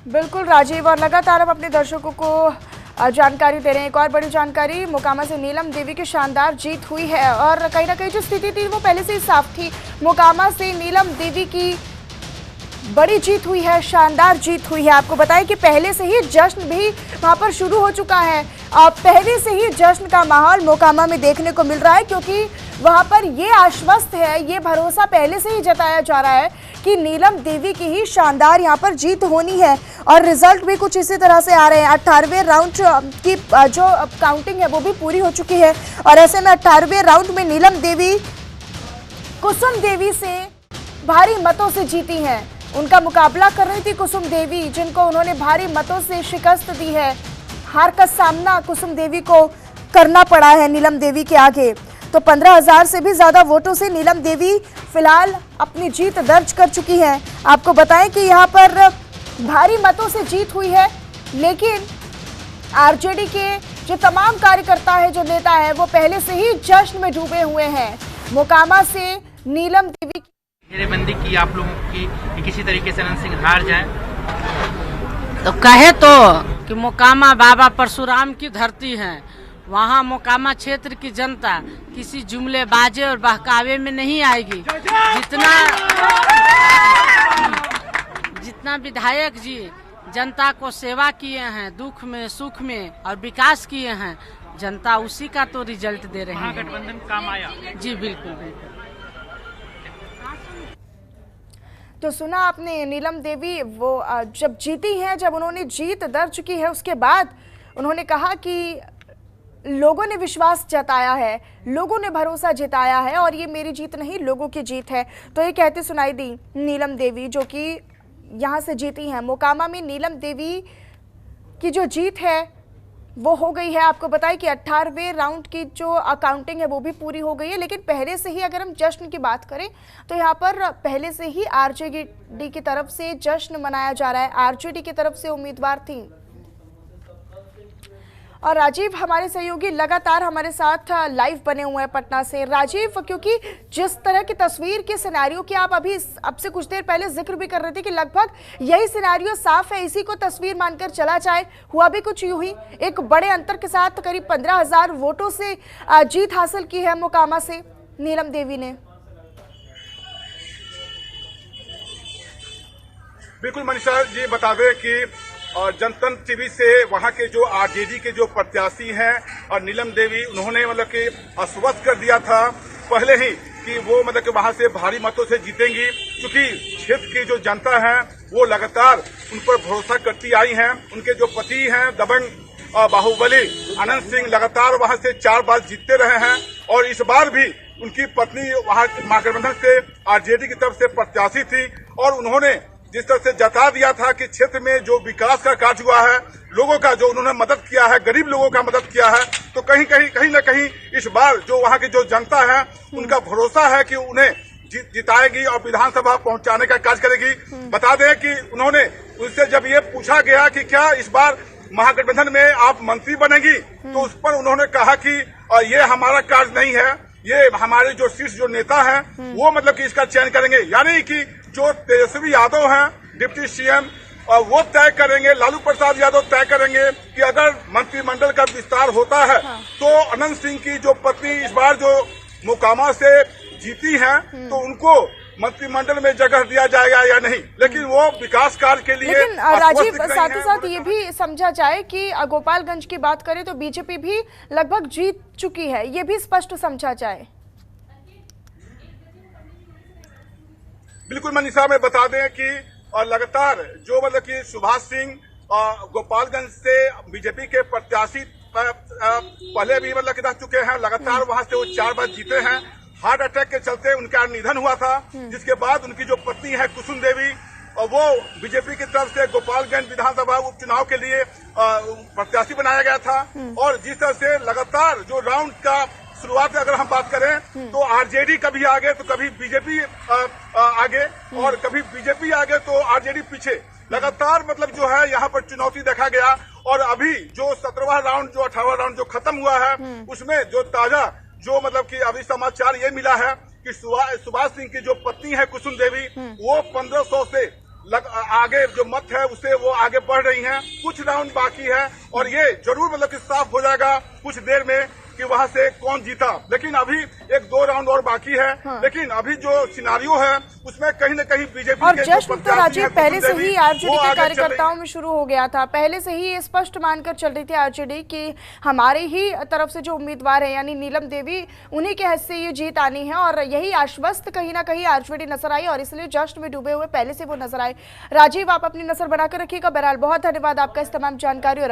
बिल्कुल राजीव, और लगातार हम अपने दर्शकों को जानकारी दे रहे हैं। एक और बड़ी जानकारी, मोकामा से नीलम देवी की शानदार जीत हुई है और कहीं ना कहीं जो स्थिति थी वो पहले से ही साफ थी। मोकामा से नीलम देवी की बड़ी जीत हुई है, शानदार जीत हुई है। आपको बताएं कि पहले से ही जश्न भी वहां पर शुरू हो चुका है। पहले से ही जश्न का माहौल मोकामा में देखने को मिल रहा है, क्योंकि वहां पर ये आश्वस्त है, ये भरोसा पहले से ही जताया जा रहा है कि नीलम देवी की ही शानदार यहाँ पर जीत होनी है। और रिजल्ट भी कुछ इसी तरह से आ रहे हैं। 18वें राउंड की जो काउंटिंग है वो भी पूरी हो चुकी है और ऐसे में 18वें राउंड में नीलम देवी कुसुम देवी से भारी मतों से जीती हैं। उनका मुकाबला कर रही थी कुसुम देवी, जिनको उन्होंने भारी मतों से शिकस्त दी है। हार का सामना कुसुम देवी को करना पड़ा है नीलम देवी के आगे। तो 15,000 से भी ज्यादा वोटों से नीलम देवी फिलहाल अपनी जीत दर्ज कर चुकी है। आपको बताएं कि यहाँ पर भारी मतों से जीत हुई है, लेकिन आरजेडी के जो तमाम कार्यकर्ता है, जो नेता है, वो पहले से ही जश्न में डूबे हुए हैं। मोकामा से नीलम देवी घेरेबंदी की आप लोगों की कि किसी तरीके से अनंत सिंह हार जाए, तो कहे तो कि मोकामा बाबा परशुराम की धरती है। वहाँ मोकामा क्षेत्र की जनता किसी जुमलेबाजी और बहकावे में नहीं आएगी। जितना विधायक जी जनता को सेवा किए हैं, दुख में सुख में और विकास किए हैं, जनता उसी का तो रिजल्ट दे रहे हैं। महागठबंधन काम आया। जी बिल्कुल बिल्कुल। तो सुना आपने, नीलम देवी वो जब जीती हैं, जब उन्होंने जीत दर्ज की है, उसके बाद उन्होंने कहा कि लोगों ने विश्वास जताया है, लोगों ने भरोसा जताया है और ये मेरी जीत नहीं, लोगों की जीत है। तो ये कहते सुनाई दी नीलम देवी, जो कि यहाँ से जीती हैं। मोकामा में नीलम देवी की जो जीत है वो हो गई है। आपको बताएं कि 18वें राउंड की जो काउंटिंग है वो भी पूरी हो गई है, लेकिन पहले से ही अगर हम जश्न की बात करें तो यहाँ पर पहले से ही आरजेडी की तरफ से जश्न मनाया जा रहा है। आरजेडी की तरफ से उम्मीदवार थी। और राजीव हमारे सहयोगी लगातार हमारे साथ लाइव बने हुए हैं पटना से। राजीव, क्योंकि जिस तरह की तस्वीर के सिनेरियो की आप अभी अब से कुछ देर पहले जिक्र भी कर रहे थे कि लगभग यही सिनेरियो साफ है, इसी को तस्वीर मानकर चला जाए, हुआ भी कुछ यूं ही। एक बड़े अंतर के साथ करीब 15,000 वोटों से जीत हासिल की है मोकामा से नीलम देवी ने। बिल्कुल मनीषा जी, बता दें कि जनतंत्र टीवी से वहां के जो आरजेडी के जो प्रत्याशी हैं और नीलम देवी, उन्होंने मतलब कि आश्वस्त कर दिया था पहले ही कि वो मतलब कि वहां से भारी मतों से जीतेंगी, क्योंकि क्षेत्र की जो जनता है वो लगातार उन पर भरोसा करती आई है। उनके जो पति हैं दबंग बाहुबली अनंत सिंह लगातार वहां से 4 बार जीतते रहे हैं और इस बार भी उनकी पत्नी वहां महागठबंधन से आरजेडी की तरफ से प्रत्याशी थी और उन्होंने जिस तरह से जता दिया था कि क्षेत्र में जो विकास का कार्य हुआ है, लोगों का जो उन्होंने मदद किया है, गरीब लोगों का मदद किया है, तो कहीं न कहीं इस बार जो वहां की जो जनता है उनका भरोसा है कि उन्हें जिताएगी और विधानसभा पहुंचाने का कार्य करेगी। बता दें कि उन्होंने उनसे जब ये पूछा गया कि क्या इस बार महागठबंधन में आप मंत्री बनेगी, तो उस पर उन्होंने कहा कि ये हमारा कार्य नहीं है, ये हमारे जो शीर्ष जो नेता है वो मतलब कि इसका चयन करेंगे। यानी कि जो तेजस्वी यादव हैं डिप्टी सीएम, वो तय करेंगे, लालू प्रसाद यादव तय करेंगे कि अगर मंत्रिमंडल का विस्तार होता है तो अनंत सिंह की जो पत्नी इस बार जो मोकामा से जीती हैं तो उनको मंत्रिमंडल में जगह दिया जाएगा या नहीं। लेकिन वो विकास कार्य के लिए, लेकिन राजीव साथ ही साथ ये भी समझा जाए कि गोपालगंज की बात करें तो बीजेपी भी लगभग जीत चुकी है, ये भी स्पष्ट समझा जाए। बिल्कुल मनीषा, में बता दें कि लगातार जो मतलब कि सुभाष सिंह गोपालगंज से बीजेपी के प्रत्याशी पहले भी मतलब कि रह चुके हैं, लगातार वहां से वो 4 बार जीते हैं। हार्ट अटैक के चलते उनका निधन हुआ था, जिसके बाद उनकी जो पत्नी है कुसुम देवी, और वो बीजेपी की तरफ से गोपालगंज विधानसभा उपचुनाव के लिए प्रत्याशी बनाया गया था। और जिस तरह से लगातार जो राउंड का शुरुआत अगर हम बात करें तो आरजेडी कभी आगे तो कभी बीजेपी आगे और कभी बीजेपी आगे तो आरजेडी पीछे, लगातार मतलब जो है यहाँ पर चुनौती देखा गया। और अभी जो 17वां राउंड जो 18वां राउंड जो खत्म हुआ है उसमें जो ताजा जो मतलब कि अभी समाचार ये मिला है कि सुभाष सिंह की जो पत्नी है कुसुम देवी, वो 1500 से आगे जो मत है उससे वो आगे बढ़ रही हैं। कुछ राउंड बाकी है और ये जरूर मतलब कि साफ हो जाएगा कुछ देर में कि वहां से कौन जीता। लेकिन अभी 1-2 राउंड और बाकी है। लेकिन अभी जो सिनारियो है उसमें कहीं न कहीं बीजेपी और के जश्न तो राजीव पहले से ही आरजेडी के कार्यकर्ताओं में शुरू हो गया था। पहले से ही ये स्पष्ट मानकर चल रही थी आरजेडी कि हमारे ही तरफ से जो उम्मीदवार है यानी नीलम देवी उन्हीं के हक से ये जीत आनी है और यही आश्वस्त कहीं ना कहीं आरजेडी नजर आई और इसलिए जश्न में डूबे हुए पहले से वो नजर आए। राजीव, आप अपनी नजर बनाकर रखिएगा। बहरहाल बहुत धन्यवाद आपका इस तमाम जानकारी और